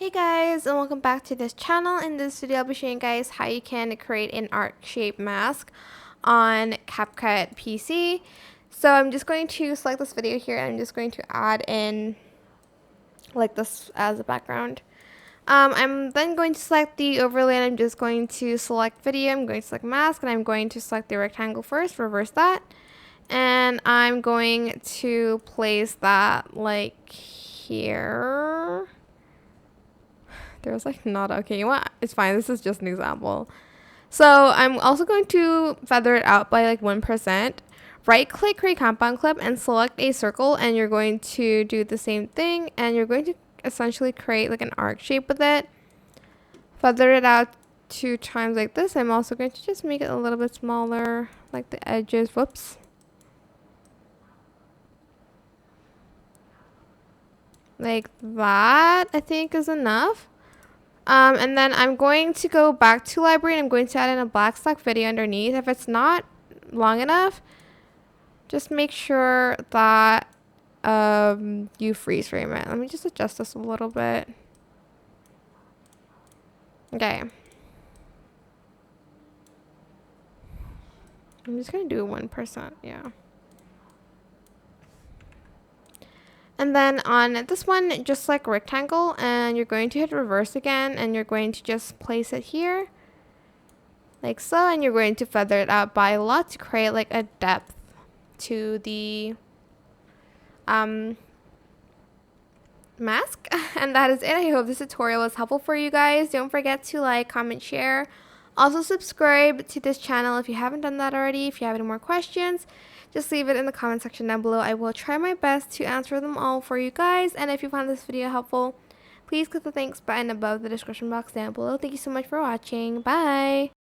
Hey guys, and welcome back to this channel. In this video I'll be showing you guys how you can create an arc shape mask on CapCut PC. So I'm just going to select this video here and I'm just going to add in like this as a background. I'm then going to select the overlay and I'm just going to select video. I'm going to select mask and I'm going to select the rectangle first, reverse that. And I'm going to place that like here. There's like not okay. You know what? It's fine. This is just an example. So I'm also going to feather it out by like 1%. Right click, create compound clip, and select a circle. And you're going to do the same thing. And you're going to essentially create like an arc shape with it. Feather it out 2 times like this. I'm also going to just make it a little bit smaller, like the edges. Whoops. Like that, I think is enough. And then I'm going to go back to library and I'm going to add in a black stock video underneath. If it's not long enough, just make sure that you freeze frame it. Let me just adjust this a little bit. Okay. I'm just going to do 1%. Yeah. And then on this one, just select rectangle and you're going to hit reverse again and you're going to just place it here like so, and you're going to feather it out by a lot to create like a depth to the mask. And that is it. I hope this tutorial was helpful for you guys. Don't forget to like, comment, share. Also subscribe to this channel if you haven't done that already. If you have any more questions, just leave it in the comment section down below. I will try my best to answer them all for you guys. And if you found this video helpful, please click the thanks button above the description box down below. Thank you so much for watching. Bye!